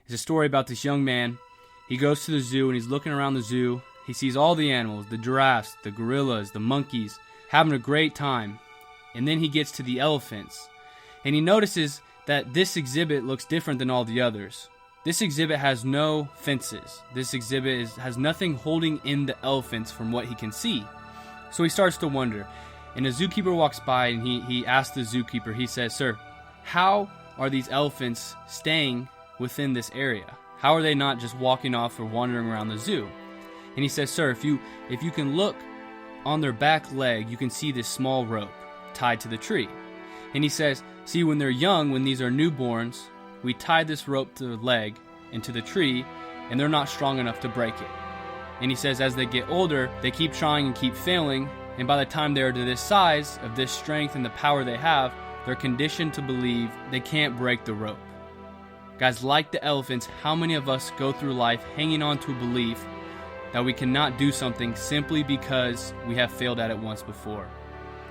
It's a story about this young man. He goes to the zoo and he's looking around the zoo. He sees all the animals, the giraffes, the gorillas, the monkeys, having a great time. And then he gets to the elephants. And he notices that this exhibit looks different than all the others. This exhibit has no fences. This exhibit has nothing holding in the elephants from what he can see. So he starts to wonder. And a zookeeper walks by and he asks the zookeeper, he says, "Sir, how are these elephants staying within this area? How are they not just walking off or wandering around the zoo?" And he says, "Sir, if you can look on their back leg, you can see this small rope tied to the tree." And he says, "See, when they're young, when these are newborns, we tie this rope to the leg and to the tree, and they're not strong enough to break it. And he says, as they get older, they keep trying and keep failing, and by the time they're to this size, of this strength and the power they have, they're conditioned to believe they can't break the rope." Guys, like the elephants, how many of us go through life hanging on to a belief that we cannot do something simply because we have failed at it once before?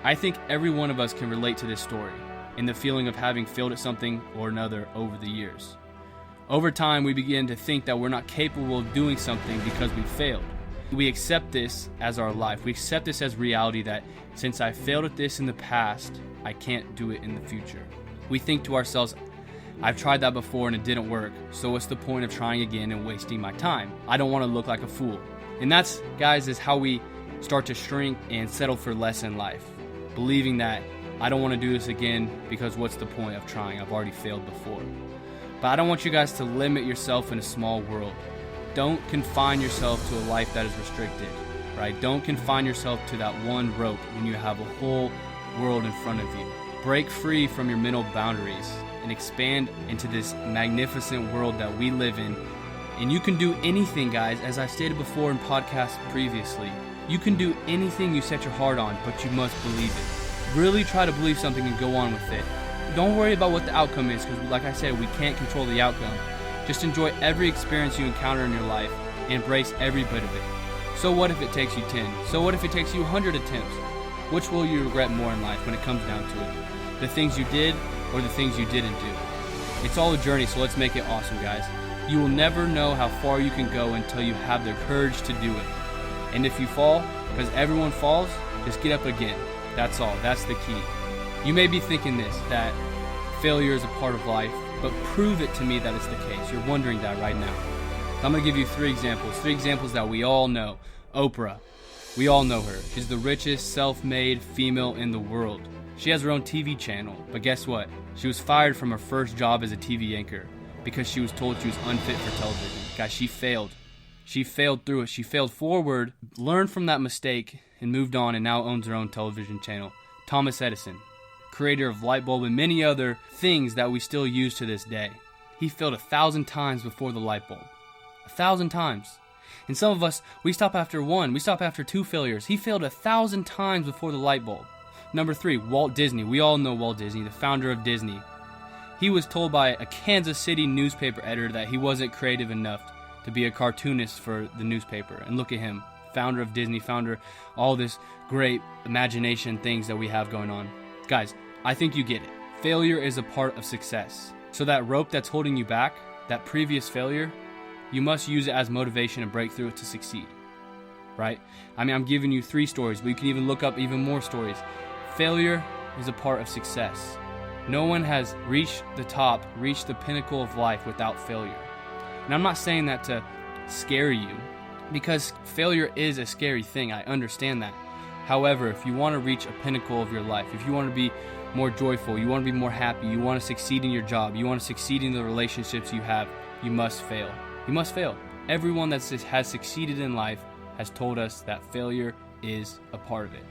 I think every one of us can relate to this story and the feeling of having failed at something or another over the years. Over time, we begin to think that we're not capable of doing something because we failed. We accept this as our life. We accept this as reality, that since I failed at this in the past, I can't do it in the future. We think to ourselves, I've tried that before and it didn't work, so what's the point of trying again and wasting my time? I don't want to look like a fool. And that's, guys, is how we start to shrink and settle for less in life. Believing that I don't want to do this again because what's the point of trying? I've already failed before. But I don't want you guys to limit yourself in a small world. Don't confine yourself to a life that is restricted, right? Don't confine yourself to that one rope when you have a whole world in front of you. Break free from your mental boundaries and expand into this magnificent world that we live in. And you can do anything, guys, as I stated before in podcasts previously. You can do anything you set your heart on, but you must believe it. Really try to believe something and go on with it. Don't worry about what the outcome is, because like I said, we can't control the outcome. Just enjoy every experience you encounter in your life and embrace every bit of it. So what if it takes you 10? So what if it takes you 100 attempts? Which will you regret more in life when it comes down to it? The things you did or the things you didn't do? It's all a journey, so let's make it awesome, guys. You will never know how far you can go until you have the courage to do it. And if you fall, because everyone falls, just get up again. That's all. That's the key. You may be thinking this, that failure is a part of life, but prove it to me that it's the case. You're wondering that right now. So I'm going to give you three examples that we all know. Oprah. We all know her. She's the richest self-made female in the world. She has her own TV channel, but guess what? She was fired from her first job as a TV anchor because she was told she was unfit for television. Guys, she failed. She failed through it. She failed forward, learned from that mistake, and moved on, and now owns her own television channel. Thomas Edison, creator of light bulb and many other things that we still use to this day. He failed 1,000 times before the light bulb. 1,000 times. And some of us, we stop after one. We stop after 2 failures. He failed 1,000 times before the light bulb. Number 3, Walt Disney. We all know Walt Disney, the founder of Disney. He was told by a Kansas City newspaper editor that he wasn't creative enough to be a cartoonist for the newspaper. And look at him, founder of Disney, founder all this great imagination things that we have going on. Guys, I think you get it. Failure is a part of success. So that rope that's holding you back, that previous failure, you must use it as motivation and break through it to succeed, right? I mean, I'm giving you 3 stories, but you can even look up even more stories. Failure is a part of success. No one has reached the top, reached the pinnacle of life without failure. And I'm not saying that to scare you, because failure is a scary thing. I understand that. However, if you want to reach a pinnacle of your life, if you want to be more joyful, you want to be more happy, you want to succeed in your job, you want to succeed in the relationships you have, you must fail. You must fail. Everyone that has succeeded in life has told us that failure is a part of it.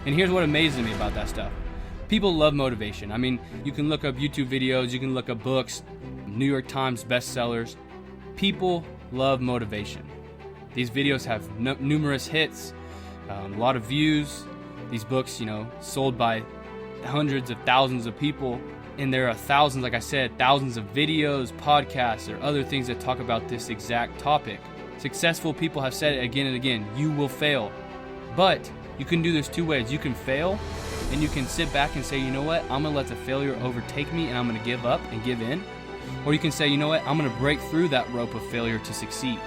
And here's what amazes me about that stuff. People love motivation. I mean, you can look up YouTube videos, you can look up books, New York Times bestsellers. People love motivation. These videos have numerous hits, a lot of views. These books, sold by hundreds of thousands of people. And there are thousands, like I said, thousands of videos, podcasts, or other things that talk about this exact topic. Successful people have said it again and again, you will fail. But you can do this 2 ways. You can fail, and you can sit back and say, you know what, I'm going to let the failure overtake me, and I'm going to give up and give in. Or you can say, you know what, I'm going to break through that rope of failure to succeed.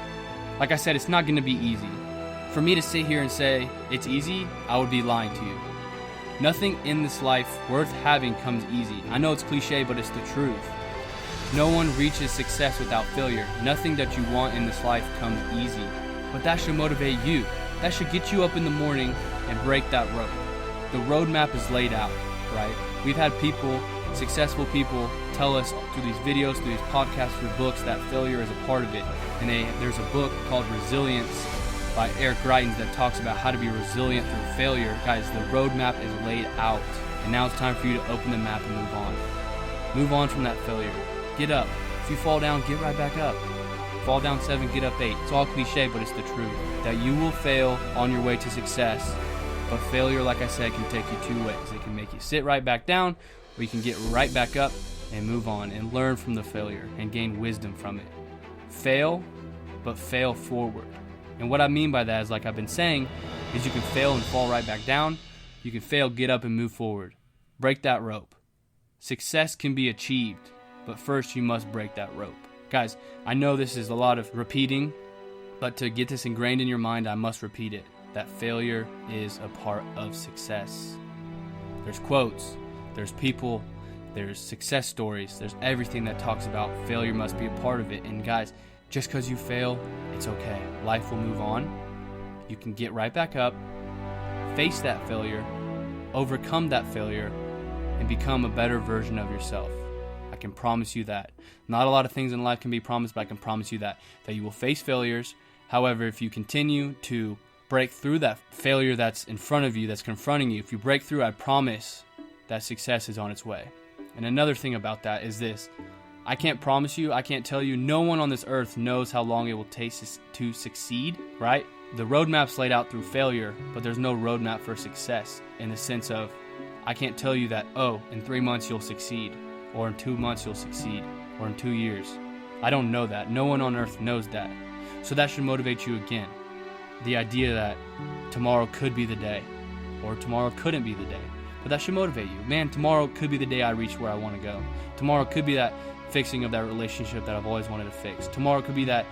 Like I said, it's not going to be easy. For me to sit here and say it's easy, I would be lying to you. Nothing in this life worth having comes easy. I know it's cliche, but it's the truth. No one reaches success without failure. Nothing that you want in this life comes easy. But that should motivate you. That should get you up in the morning and break that rope. The roadmap is laid out, right? We've had people, successful people, tell us through these videos, through these podcasts, through books that failure is a part of it. And there's a book called Resilience by Eric Greitens that talks about how to be resilient through failure. Guys, the roadmap is laid out. And now it's time for you to open the map and move on. Move on from that failure. Get up. If you fall down, get right back up. Fall down 7, get up 8. It's all cliche, but it's the truth. That you will fail on your way to success. But failure, like I said, can take you 2 ways. It can make you sit right back down, or you can get right back up and move on and learn from the failure and gain wisdom from it. Fail, but fail forward. And what I mean by that is, like I've been saying, is you can fail and fall right back down. You can fail, get up, and move forward. Break that rope. Success can be achieved, but first you must break that rope. Guys, I know this is a lot of repeating, but to get this ingrained in your mind, I must repeat it. That failure is a part of success. There's quotes, there's people, there's success stories, there's everything that talks about failure must be a part of it. And guys, just because you fail, it's okay. Life will move on. You can get right back up, face that failure, overcome that failure, and become a better version of yourself. I can promise you that. Not a lot of things in life can be promised, but I can promise you that you will face failures. However, if you continue to break through that failure that's in front of you, that's confronting you, if you break through, I promise that success is on its way. And another thing about that is this. I can't promise you, I can't tell you, no one on this earth knows how long it will take to succeed, right? The roadmap's laid out through failure, but there's no roadmap for success in the sense of, I can't tell you that, in 3 months you'll succeed, or in 2 months you'll succeed, or in 2 years. I don't know that. No one on earth knows that. So that should motivate you again. The idea that tomorrow could be the day, or tomorrow couldn't be the day. But that should motivate you. Man, tomorrow could be the day I reach where I want to go. Tomorrow could be that fixing of that relationship that I've always wanted to fix. Tomorrow could be that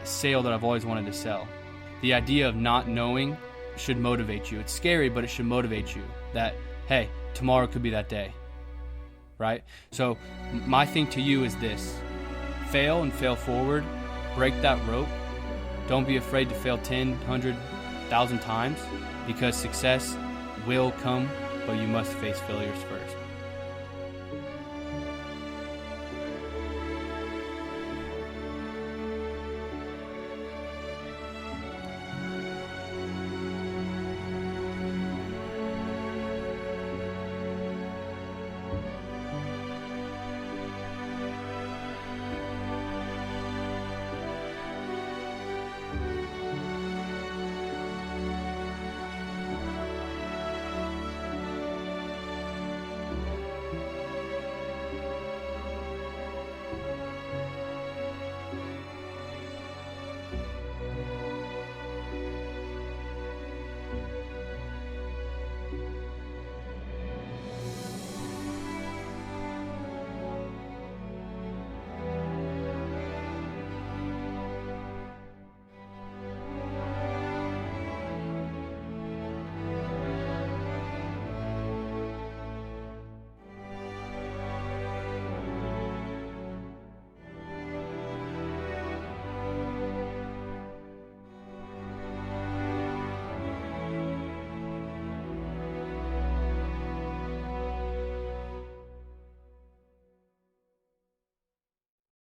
sale that I've always wanted to sell. The idea of not knowing should motivate you. It's scary, but it should motivate you. That, hey, tomorrow could be that day. Right? So my thing to you is this. Fail and fail forward. Break that rope. Don't be afraid to fail 10, 100, 1,000 times, because success will come, but you must face failures first.